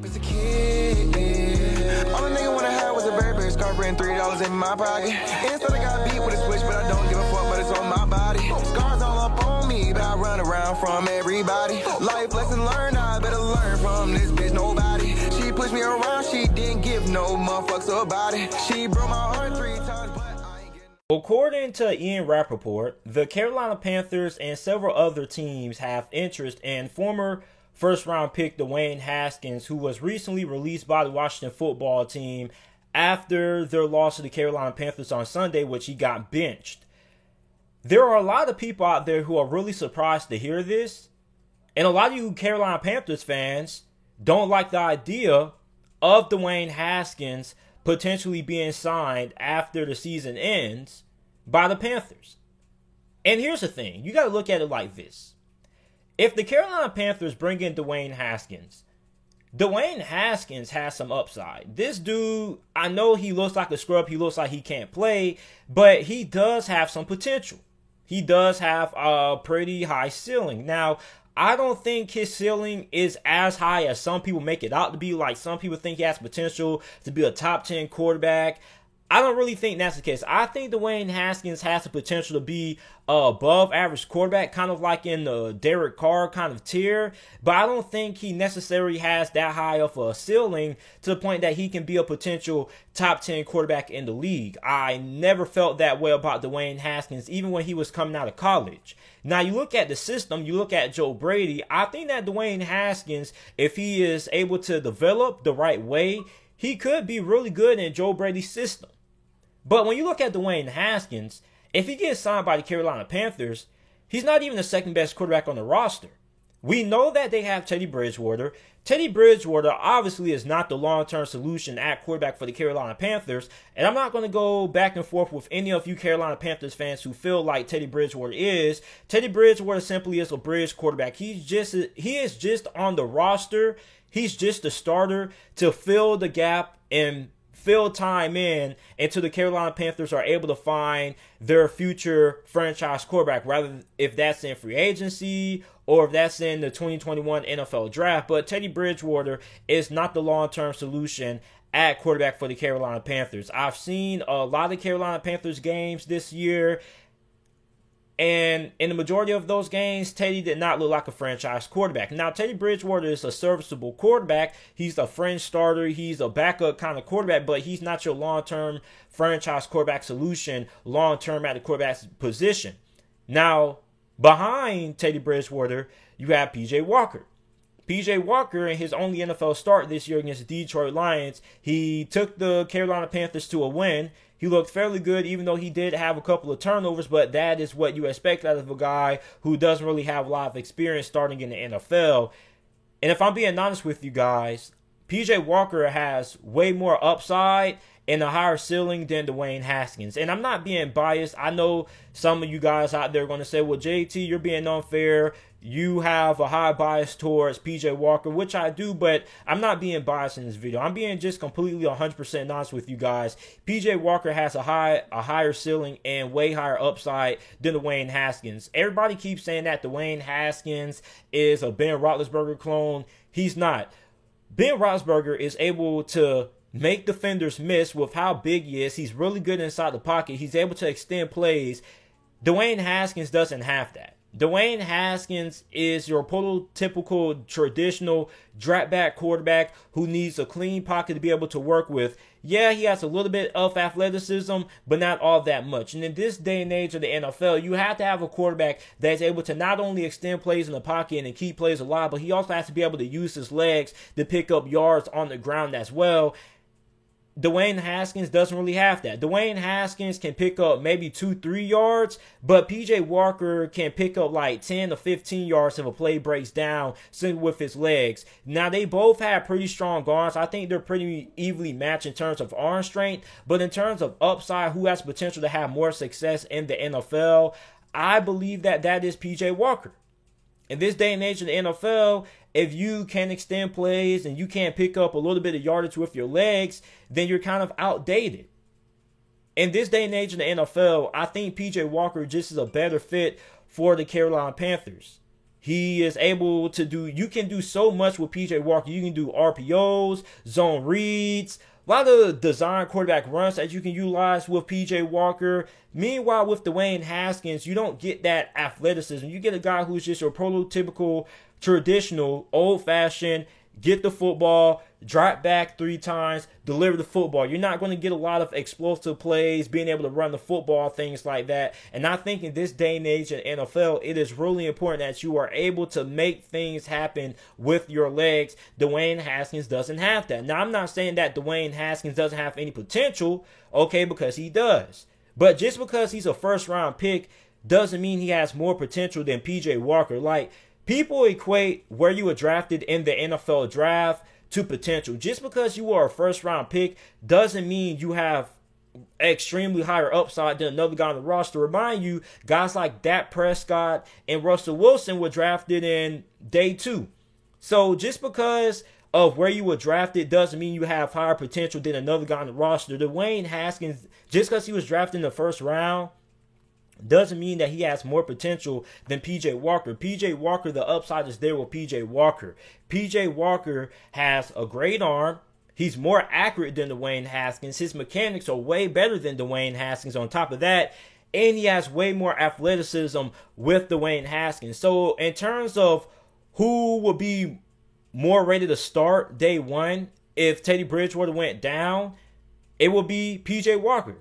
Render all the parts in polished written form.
As a kid, yeah. All a nigga wanna have was a Burberry scarf and $3 in my pocket. Instead I got beat with a switch, but I don't give a fuck, but it's on my body. Scars all up on me, but I run around from everybody. Life lesson learned, I better learn from this bitch, nobody. She pushed me around, she didn't give no motherfucks about it. She broke my heart 3 times, but I ain't getting... According to Ian Rappaport, the Carolina Panthers and several other teams have interest in former first-round pick Dwayne Haskins, who was recently released by the Washington football team after their loss to the Carolina Panthers on Sunday, which he got benched. There are a lot of people out there who are really surprised to hear this, and a lot of you Carolina Panthers fans don't like the idea of Dwayne Haskins potentially being signed after the season ends by the Panthers. And here's the thing. You got to look at it like this. If the Carolina Panthers bring in Dwayne Haskins has some upside. This dude, I know he looks like a scrub. He looks like he can't play, but he does have some potential. He does have a pretty high ceiling. Now, I don't think his ceiling is as high as some people make it out to be. Like, some people think he has potential to be a top 10 quarterback. I don't really think that's the case. I think Dwayne Haskins has the potential to be above average quarterback, kind of like in the Derek Carr kind of tier. But I don't think he necessarily has that high of a ceiling to the point that he can be a potential top 10 quarterback in the league. I never felt that way about Dwayne Haskins, even when he was coming out of college. Now, you look at the system, you look at Joe Brady. I think that Dwayne Haskins, if he is able to develop the right way, he could be really good in Joe Brady's system. But when you look at Dwayne Haskins, if he gets signed by the Carolina Panthers, he's not even the second best quarterback on the roster. We know that they have Teddy Bridgewater. Teddy Bridgewater obviously is not the long-term solution at quarterback for the Carolina Panthers. And I'm not going to go back and forth with any of you Carolina Panthers fans who feel like Teddy Bridgewater is. Teddy Bridgewater simply is a bridge quarterback. He is just on the roster. He's just a starter to fill the gap and fill time in until the Carolina Panthers are able to find their future franchise quarterback, rather if that's in free agency or if that's in the 2021 NFL draft. But Teddy Bridgewater is not the long-term solution at quarterback for the Carolina Panthers. I've seen a lot of Carolina Panthers games this year, and in the majority of those games, Teddy did not look like a franchise quarterback. Now, Teddy Bridgewater is a serviceable quarterback. He's a fringe starter. He's a backup kind of quarterback, but he's not your long-term franchise quarterback solution, long-term at the quarterback position. Now, behind Teddy Bridgewater, you have P.J. Walker. P.J. Walker, in his only NFL start this year against the Detroit Lions, he took the Carolina Panthers to a win. He looked fairly good, even though he did have a couple of turnovers, but that is what you expect out of a guy who doesn't really have a lot of experience starting in the NFL. And if I'm being honest with you guys, P.J. Walker has way more upside and a higher ceiling than Dwayne Haskins. And I'm not being biased. I know some of you guys out there are going to say, well, JT, you're being unfair. You have a high bias towards P.J. Walker, which I do, but I'm not being biased in this video. I'm being just completely 100% honest with you guys. P.J. Walker has a higher ceiling and way higher upside than Dwayne Haskins. Everybody keeps saying that Dwayne Haskins is a Ben Roethlisberger clone. He's not. Ben Roethlisberger is able to make defenders miss with how big he is. He's really good inside the pocket. He's able to extend plays. Dwayne Haskins doesn't have that. Dwayne Haskins is your prototypical traditional drop back quarterback who needs a clean pocket to be able to work with. Yeah, he has a little bit of athleticism, but not all that much. And in this day and age of the NFL, you have to have a quarterback that's able to not only extend plays in the pocket and keep plays alive, but he also has to be able to use his legs to pick up yards on the ground as well. Dwayne Haskins doesn't really have that. Dwayne Haskins can pick up maybe 2-3 yards, but P.J. Walker can pick up like 10 to 15 yards if a play breaks down simply with his legs. Now, they both have pretty strong arms. I think they're pretty evenly matched in terms of arm strength, but in terms of upside, who has potential to have more success in the NFL, I believe that is P.J. Walker. In this day and age of the NFL, if you can extend plays and you can't pick up a little bit of yardage with your legs, then you're kind of outdated. In this day and age of the NFL, I think P.J. Walker just is a better fit for the Carolina Panthers. He is able to do, you can do so much with PJ Walker. You can do RPOs, zone reads, a lot of design quarterback runs that you can utilize with PJ Walker. Meanwhile, with Dwayne Haskins, you don't get that athleticism. You get a guy who's just your prototypical, traditional, old-fashioned, get the football, drop back 3 times, deliver the football. You're not going to get a lot of explosive plays, being able to run the football, things like that. And I think in this day and age in NFL, it is really important that you are able to make things happen with your legs. Dwayne Haskins doesn't have that. Now, I'm not saying that Dwayne Haskins doesn't have any potential, okay, because he does. But just because he's a first-round pick doesn't mean he has more potential than PJ Walker. Like, people equate where you were drafted in the NFL draft to potential. Just because you are a first-round pick doesn't mean you have extremely higher upside than another guy on the roster. Remind you, guys like Dak Prescott and Russell Wilson were drafted in day 2. So just because of where you were drafted doesn't mean you have higher potential than another guy on the roster. Dwayne Haskins, just because he was drafted in the first round, doesn't mean that he has more potential than PJ Walker. PJ Walker, the upside is there with PJ Walker. PJ Walker has a great arm. He's more accurate than Dwayne Haskins. His mechanics are way better than Dwayne Haskins on top of that. And he has way more athleticism with Dwayne Haskins. So in terms of who would be more ready to start day 1 if Teddy Bridgewater went down, it would be PJ Walker.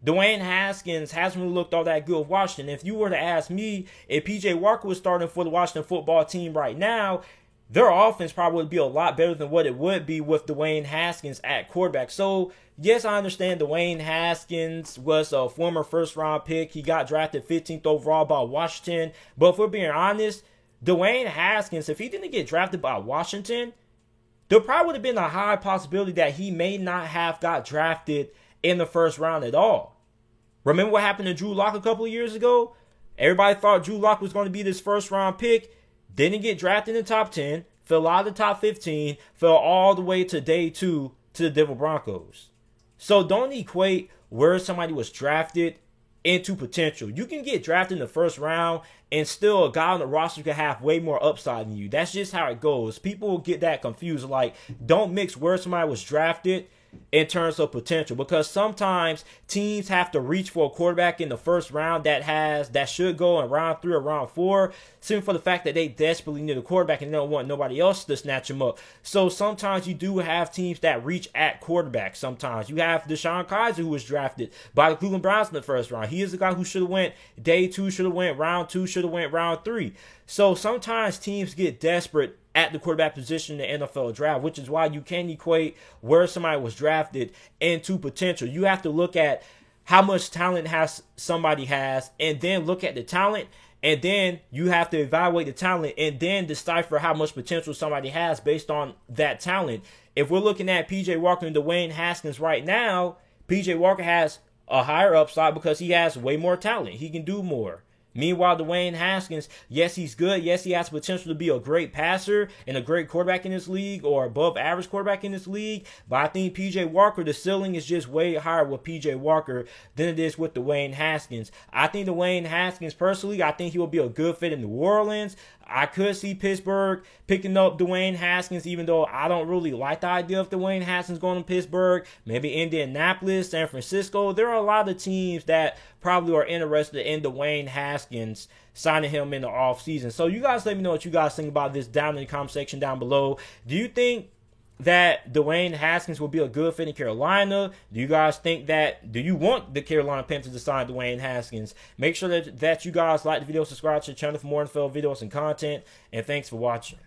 Dwayne Haskins hasn't really looked all that good with Washington. If you were to ask me if PJ Walker was starting for the Washington football team right now, their offense probably would be a lot better than what it would be with Dwayne Haskins at quarterback. So, yes, I understand Dwayne Haskins was a former first-round pick. He got drafted 15th overall by Washington. But if we're being honest, Dwayne Haskins, if he didn't get drafted by Washington, there probably would have been a high possibility that he may not have got drafted in the first round at all. Remember what happened to Drew Lock a couple of years ago? Everybody thought Drew Lock was going to be this first round pick. Didn't get drafted in the top 10. Fell out of the top 15. Fell all the way to day 2 to the Denver Broncos. So don't equate where somebody was drafted into potential. You can get drafted in the first round and still a guy on the roster could have way more upside than you. That's just how it goes. People get that confused. Like, don't mix where somebody was drafted in terms of potential, because sometimes teams have to reach for a quarterback in the first round that should go in round 3 or round 4, simply for the fact that they desperately need a quarterback and they don't want nobody else to snatch him up. So sometimes you do have teams that reach at quarterback. Sometimes you have DeShone Kizer, who was drafted by the Cleveland Browns in the first round. He is the guy who should have went day 2, should have went round 2, should have went round 3. So sometimes teams get desperate at the quarterback position in the NFL draft, which is why you can't equate where somebody was drafted into potential. You have to look at how much talent somebody has, and then look at the talent, and then you have to evaluate the talent, and then decipher how much potential somebody has based on that talent. If we're looking at PJ Walker and Dwayne Haskins right now, PJ Walker has a higher upside because he has way more talent. He can do more. Meanwhile, Dwayne Haskins, yes, he's good. Yes, he has potential to be a great passer and a great quarterback in this league, or above average quarterback in this league. But I think PJ Walker, the ceiling is just way higher with PJ Walker than it is with Dwayne Haskins. I think Dwayne Haskins, personally, I think he will be a good fit in New Orleans. I could see Pittsburgh picking up Dwayne Haskins, even though I don't really like the idea of Dwayne Haskins going to Pittsburgh. Maybe Indianapolis, San Francisco. There are a lot of teams that probably are interested in Dwayne Haskins, signing him in the offseason. So you guys let me know what you guys think about this down in the comment section down below. Do you think that Dwayne Haskins will be a good fit in Carolina? Do you you want the Carolina Panthers to sign Dwayne Haskins? Make sure that you guys like the video, subscribe to the channel for more NFL videos and content, and thanks for watching.